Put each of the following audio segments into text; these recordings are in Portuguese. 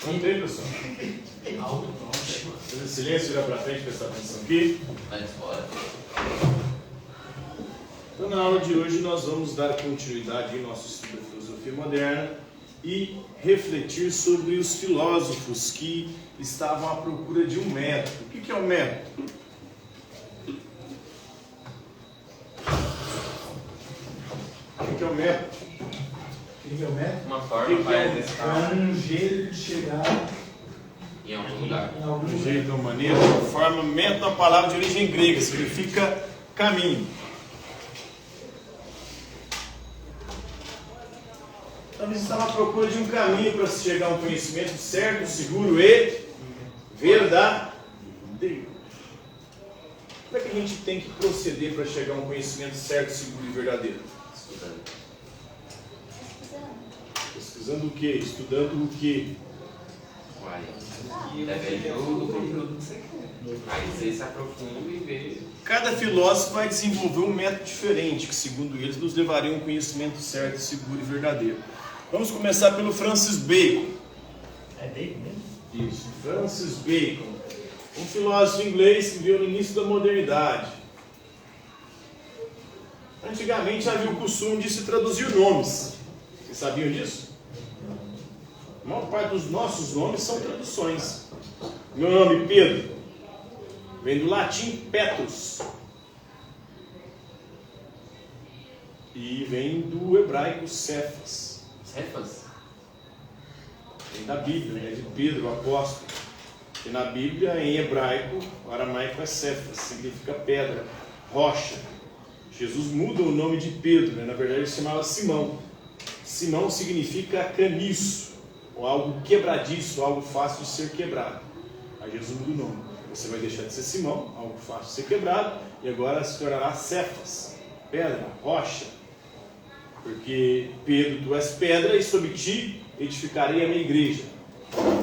Contei, pessoal. Silêncio, vira para frente, prestar atenção aqui. Então, na aula de hoje, nós vamos dar continuidade em nosso estudo da filosofia moderna e refletir sobre os filósofos que estavam à procura de um método. O que é um método? O que é o método? O que é o método? Uma forma É um jeito de chegar em algum lugar. Um jeito, uma maneira, uma forma. Método é uma palavra de origem grega, significa caminho. Talvez você estava à procura de um caminho para se chegar a um conhecimento certo, seguro e verdadeiro. Como é que a gente tem que proceder para chegar a um conhecimento certo, seguro e verdadeiro? Pesquisando o quê? Estudando o quê? Depende do conteúdo que você quer. Aí você se aprofunda e vê. Cada filósofo vai desenvolver um método diferente, que segundo eles nos levaria a um conhecimento certo, seguro e verdadeiro. Vamos começar pelo Francis Bacon. É Bacon mesmo? Isso, Francis Bacon, um filósofo inglês que viveu no início da modernidade. Antigamente havia o costume de se traduzir nomes. Vocês sabiam disso? A maior parte dos nossos nomes são traduções. Meu nome Pedro vem do latim Petrus e vem do hebraico Cefas. Cefas? Vem da Bíblia, né? De Pedro, o apóstolo. E na Bíblia, em hebraico, o aramaico é Cefas, significa pedra, rocha. Jesus muda o nome de Pedro, né? Na verdade ele se chamava Simão. Simão significa caniço, ou algo quebradiço, algo fácil de ser quebrado. Aí Jesus muda o nome. Você vai deixar de ser Simão, algo fácil de ser quebrado, e agora se tornará Cefas, pedra, rocha. Porque Pedro, tu és pedra, e sobre ti edificarei a minha igreja,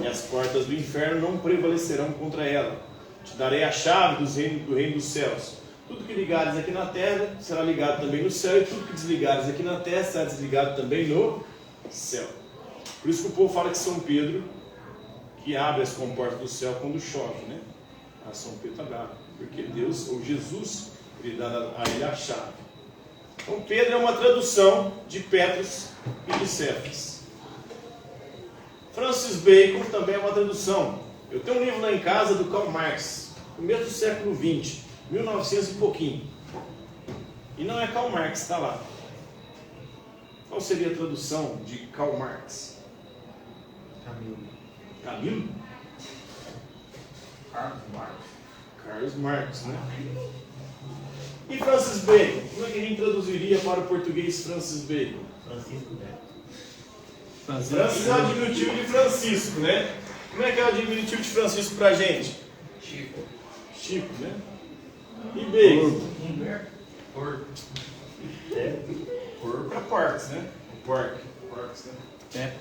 e as portas do inferno não prevalecerão contra ela. Te darei a chave do reino dos céus. Tudo que ligares aqui na terra será ligado também no céu, e tudo que desligares aqui na terra será desligado também no céu. Por isso que o povo fala que São Pedro que abre as comportas do céu quando chove, né? A São Pedro está bravo, porque Deus, ou Jesus, ele dá a ele a chave. Então Pedro é uma tradução de Petrus e de Cefas. Francis Bacon também é uma tradução. Eu tenho um livro lá em casa do Karl Marx, começo do século XX, 1900 e pouquinho. E não é Karl Marx, está lá. Qual seria a tradução de Karl Marx? Camilo? Carlos Marx, né? E Francis Bacon? Como é que a gente traduziria para o português Francis Bacon? Francisco Bacon. Francis é o diminutivo de Francisco, né? Como é que é o diminutivo de Francisco para a gente? Chico. Chico, né? E Bacon? Porco. Porco é Porcs, né? Porcs, né?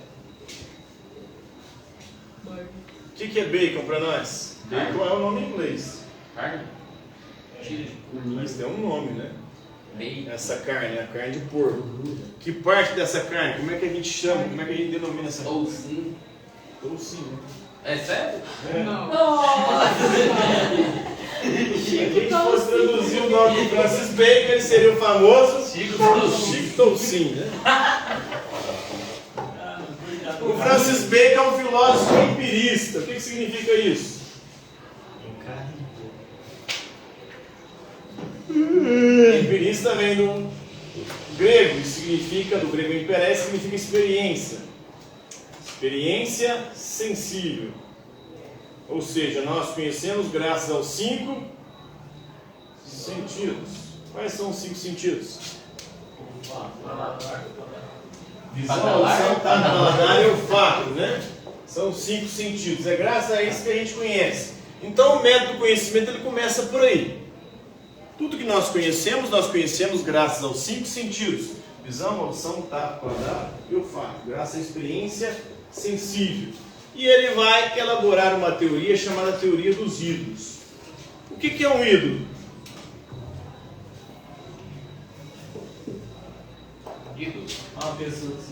O que é bacon para nós? Bacon é o nome em inglês. Carne? Chile. Mas tem um nome, né? Bacon. Essa carne, a carne de porco. Que parte dessa carne? Como é que a gente chama? Como é que a gente denomina essa carne? Ou sim. Ou sim, né? É sério? É. Se a Chico gente fosse traduzir o nome de Francis Bacon, ele seria o famoso Chico Toucinho, né? O Francis Bacon é um filósofo empirista. O que significa isso? Empirista vem do grego, significa, do grego imperé, significa experiência. Experiência sensível. Ou seja, nós conhecemos graças aos 5 sentidos. Quais são os 5 sentidos? Visão, audição, tato, paladar e olfato, né? São os 5 sentidos. É graças a isso que a gente conhece. Então o método do conhecimento ele começa por aí. Tudo que nós conhecemos graças aos 5 sentidos. Visão, audição, tato, paladar e olfato. Graças à experiência sensível. E ele vai elaborar uma teoria chamada teoria dos ídolos. O que é um ídolo? Ídolo. Uma pessoa que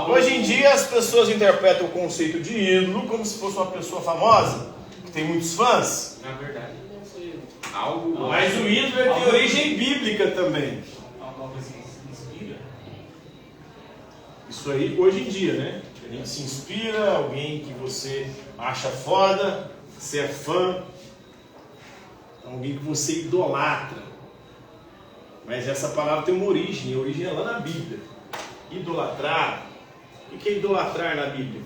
Hoje em dia as pessoas interpretam o conceito de ídolo como se fosse uma pessoa famosa, que tem muitos fãs. Na verdade, deve ser algo. Mas o ídolo tem origem bíblica também. Alguma coisa que se inspira. Isso aí hoje em dia, né? A gente se inspira, alguém que você acha foda, você é fã, alguém que você idolatra. Mas essa palavra tem uma origem, a origem é lá na Bíblia. Idolatrar. O que é idolatrar na Bíblia?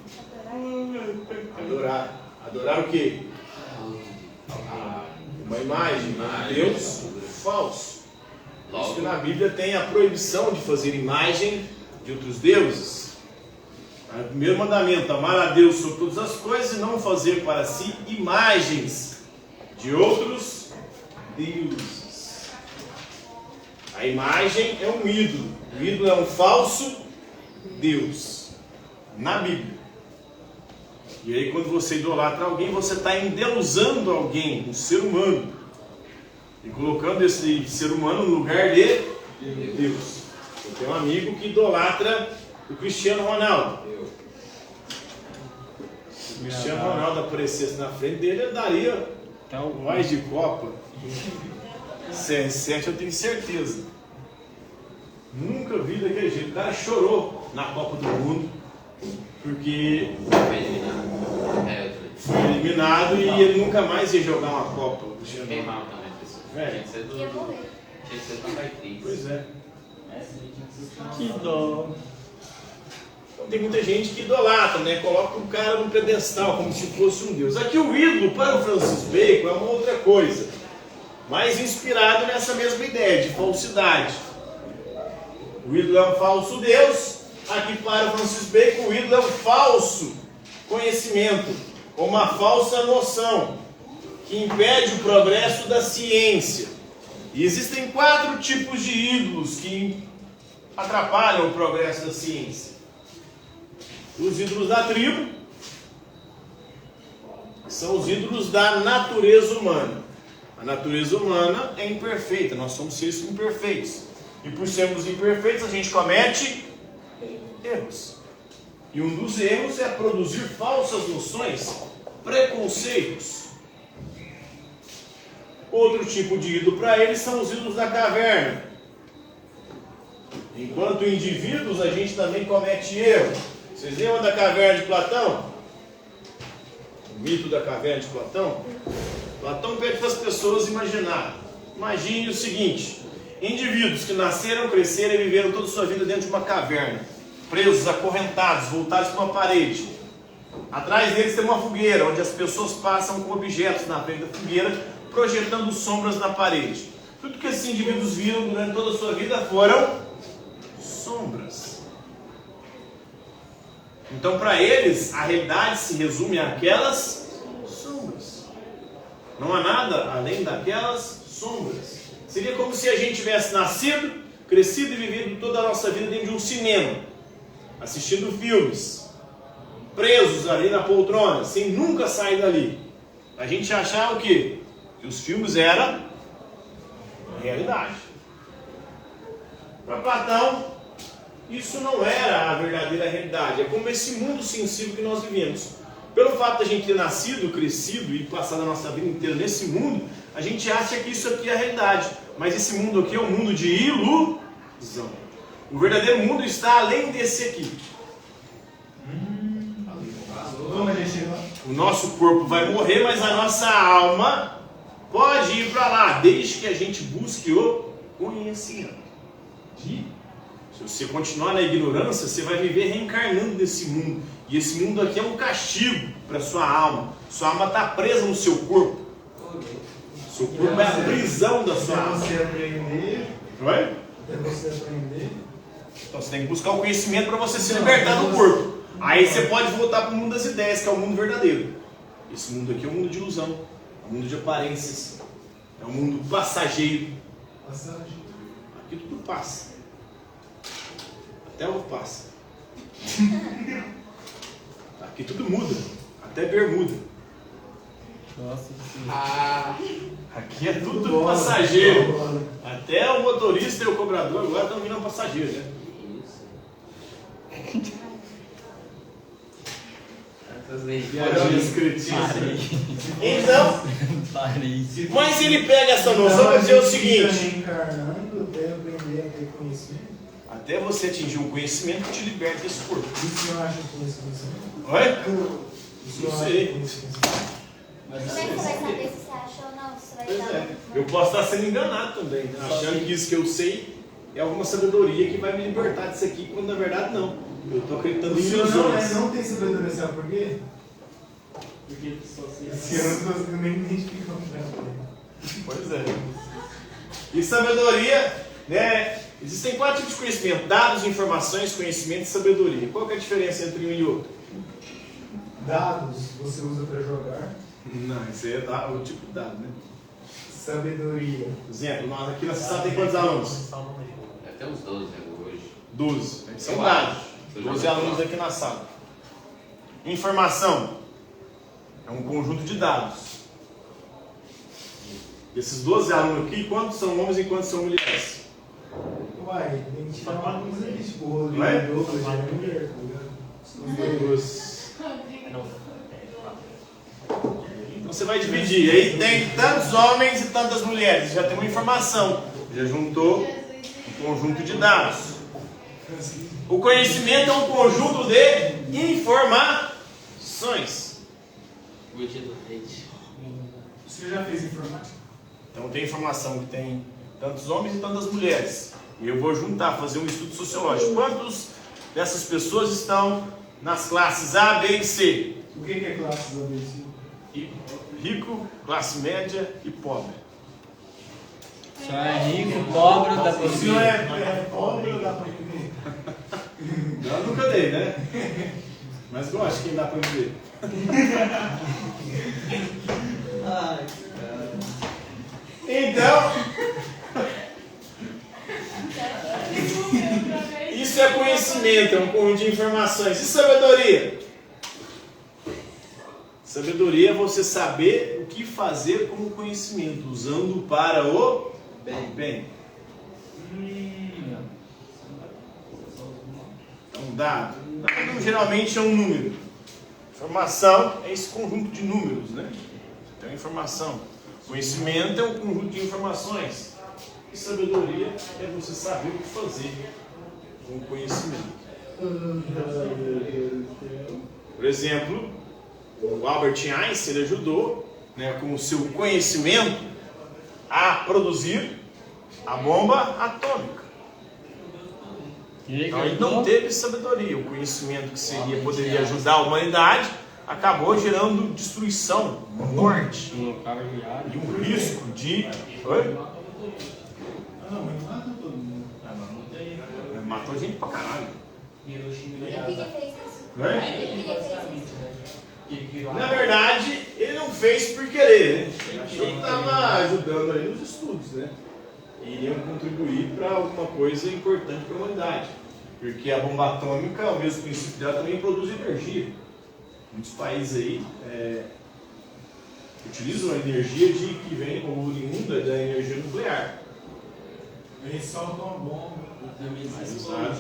Adorar. Adorar o quê? Uma imagem, um Deus falso. Por isso que na Bíblia tem a proibição de fazer imagem de outros deuses. O primeiro mandamento, amar a Deus sobre todas as coisas e não fazer para si imagens de outros deuses. A imagem é um ídolo. O ídolo é um falso Deus. Na Bíblia. E aí quando você idolatra alguém, você está endeusando alguém, um ser humano. E colocando esse ser humano no lugar de Deus. Eu tenho um amigo que idolatra o Cristiano Ronaldo. Se o Cristiano Ronaldo aparecesse na frente dele, ele daria mais de Copa. CR7 eu tenho certeza. Nunca vi daquele jeito. O cara chorou na Copa do Mundo porque foi eliminado e ele nunca mais ia jogar uma Copa. Fiquei mal também, pessoal. Velho. Tinha que ser tão triste. Pois é. Que dó. Então, tem muita gente que idolatra, né? Coloca o cara no pedestal como se fosse um deus. Aqui o ídolo para o Francis Bacon é uma outra coisa, mas inspirado nessa mesma ideia de falsidade. O ídolo é um falso deus. Aqui para o Francis Bacon, o ídolo é um falso conhecimento, uma falsa noção que impede o progresso da ciência. E existem 4 tipos de ídolos que atrapalham o progresso da ciência. Os ídolos da tribo são os ídolos da natureza humana. A natureza humana é imperfeita, nós somos seres imperfeitos. E por sermos imperfeitos, a gente comete erros. E um dos erros é produzir falsas noções, preconceitos. Outro tipo de ídolo para eles são os ídolos da caverna. Enquanto indivíduos, a gente também comete erro. Vocês lembram da caverna de Platão? O mito da caverna de Platão? Platão pede para as pessoas imaginar. Imagine o seguinte: indivíduos que nasceram, cresceram e viveram toda a sua vida dentro de uma caverna, presos, acorrentados, voltados para uma parede. Atrás deles tem uma fogueira, onde as pessoas passam com objetos na frente da fogueira, projetando sombras na parede. Tudo que esses indivíduos viram durante toda a sua vida foram sombras. Então, para eles, a realidade se resume àquelas sombras. Não há nada além daquelas sombras. Seria como se a gente tivesse nascido, crescido e vivido toda a nossa vida dentro de um cinema, assistindo filmes, presos ali na poltrona, sem nunca sair dali. A gente achava o quê? Que os filmes eram realidade. Para Platão, isso não era a verdadeira realidade. É como esse mundo sensível que nós vivemos. Pelo fato de a gente ter nascido, crescido e passado a nossa vida inteira nesse mundo, a gente acha que isso aqui é a realidade. Mas esse mundo aqui é um mundo de ilusão. O verdadeiro mundo está além desse aqui. Como a gente chega lá? O nosso corpo vai morrer, mas a nossa alma pode ir para lá, desde que a gente busque o conhecimento. Se você continuar na ignorância, você vai viver reencarnando nesse mundo. E esse mundo aqui é um castigo para sua alma. Sua alma está presa no seu corpo. Seu corpo é a prisão da sua alma. Até você aprender. Oi? Até você aprender. Então você tem que buscar o conhecimento para você se libertar do corpo. Aí você pode voltar para o mundo das ideias, que é o mundo verdadeiro. Esse mundo aqui é um mundo de ilusão, é um mundo de aparências, é um mundo passageiro. Aqui tudo passa. Até o passa. Aqui tudo muda, até bermuda. Nossa, Aqui é tudo passageiro. Até o motorista e o cobrador agora estão vindo passageiro, né? Isso. Então, mas ele pega essa noção para dizer o seguinte: reencarnando até aprender a ter conhecimento. até você atingir um conhecimento que te liberta desse corpo. Isso eu acho conhecimento. Oi? Isso eu Não acho sei. conhecimento. Como é que você vai saber se você acha ou não? Se você vai Pois dar é. Eu posso estar sendo enganado também, né? Achando que isso que eu sei é alguma sabedoria que vai me libertar disso aqui, quando na verdade não. Eu estou acreditando O em senhor ilusões. não tem sabedoria, sabe por quê? Porque só se Esse ano eu não consigo nem identificar o que Pois é. E sabedoria, né? Existem 4 tipos de conhecimento: dados, informações, conhecimento e sabedoria. Qual que é a diferença entre um e outro? Dados você usa para jogar. Não, isso aí é o tipo de dado, né? Sabedoria. Exemplo, nós aqui na sala tem quantos alunos? Até uns 12 hoje. 12. São Eu dados. acho. 12 alunos aqui na sala. Informação é um conjunto de dados. Esses 12 alunos aqui, quantos são homens e quantos são mulheres? Uai, tem que tirar uma coisa ali, tipo, o Rodrigo Ué? Douglas, já é mulher, tá ligado? Duas. Então você vai dividir. Aí tem tantos homens e tantas mulheres. Já tem uma informação. Já juntou um conjunto de dados. O conhecimento é um conjunto de informações. Você já fez informática? Então tem informação que tem tantos homens e tantas mulheres. E eu vou juntar, fazer um estudo sociológico. Quantos dessas pessoas estão nas classes A, B e C? O que é classe do ABC? Rico, classe média e pobre. só é rico, pobre da O senhor pobreza. é pobre ou dá pra entender? Eu nunca dei, né? Mas gosto quem dá pra ver. Ai, cara. Então, isso é conhecimento, é um conjunto de informações. E sabedoria? Sabedoria é você saber o que fazer com o conhecimento, usando para o bem. Então, dado geralmente é um número. Informação é esse conjunto de números, né? Então, informação. Conhecimento é um conjunto de informações. E sabedoria é você saber o que fazer com o conhecimento. Por exemplo, o Albert Einstein ele ajudou, né, com o seu conhecimento a produzir a bomba atômica. Então ele não teve sabedoria. O conhecimento que poderia ajudar a humanidade acabou gerando destruição, morte e um risco de... Oi? Não, mas não mata todo mundo. Matou gente pra caralho. E por que ele fez isso? Oi? E por que ele fez isso? Na verdade, ele não fez por querer, né? Ele achou que estava ajudando ali nos estudos, né? E iriam contribuir para alguma coisa importante para a humanidade. Porque a bomba atômica, ao mesmo princípio dela, também produz energia. Muitos países aí utilizam a energia que vem como oriunda da energia nuclear. Eles soltam uma bomba. Mas usar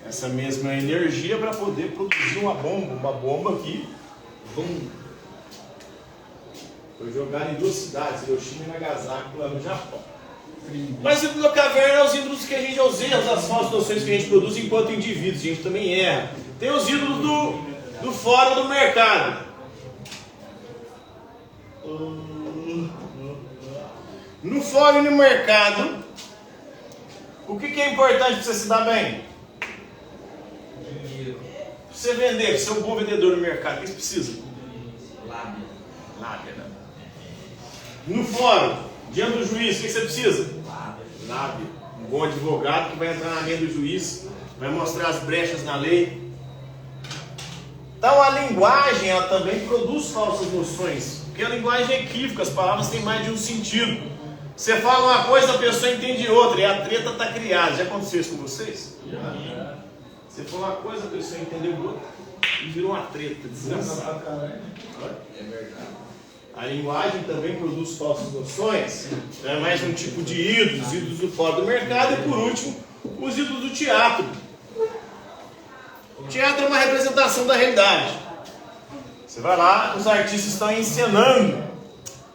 essa mesma energia para poder produzir uma bomba que foi jogada em 2 cidades, Hiroshima e Nagasaki, lá no Japão. Mas o ídolo da caverna é os ídolos que a gente usa, as falsas noções que a gente produz enquanto indivíduos, a gente também erra. Tem os ídolos do fora do mercado. No fora e no mercado, o que é importante para você se dar bem? Dinheiro. Para você vender, para ser um bom vendedor no mercado, o que você precisa? Lábia, né? No fórum, diante do juiz, o que você precisa? Lábia. Um bom advogado que vai entrar na mente do juiz, vai mostrar as brechas na lei. Então a linguagem, ela também produz falsas noções, porque a linguagem é equívoca, as palavras têm mais de um sentido. Você fala uma coisa, a pessoa entende outra, e a treta está criada. Já aconteceu isso com vocês? Já. Você falou uma coisa, a pessoa entendeu outra, e virou uma treta, desgraçada. É verdade. A linguagem também produz falsas noções, é mais um tipo de ídolos do fora do mercado, e por último, os ídolos do teatro. O teatro é uma representação da realidade. Você vai lá, os artistas estão encenando.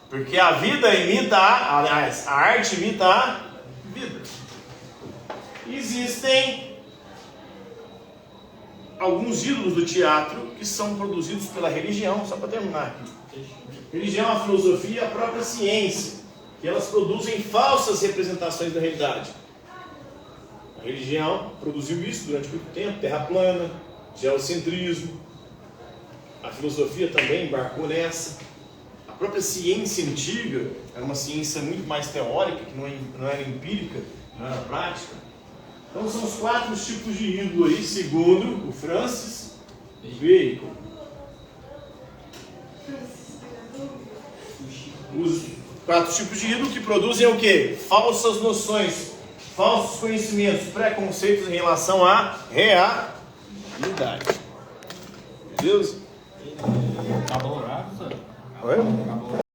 Porque a vida imita a arte imita a vida. Existem alguns ídolos do teatro que são produzidos pela religião, só para terminar aqui. Religião, a filosofia e a própria ciência, que elas produzem falsas representações da realidade. A religião produziu isso durante muito tempo, terra plana, geocentrismo. A filosofia também embarcou nessa. A própria ciência antiga era uma ciência muito mais teórica, que não era empírica, não era prática. Então são os 4 tipos de ídolo aí, segundo o Francis Bacon. Os 4 tipos de ídolo que produzem o quê? Falsas noções, falsos conhecimentos, preconceitos em relação à realidade. Beleza? Acabou o horário, senhor? Oi? Acabou.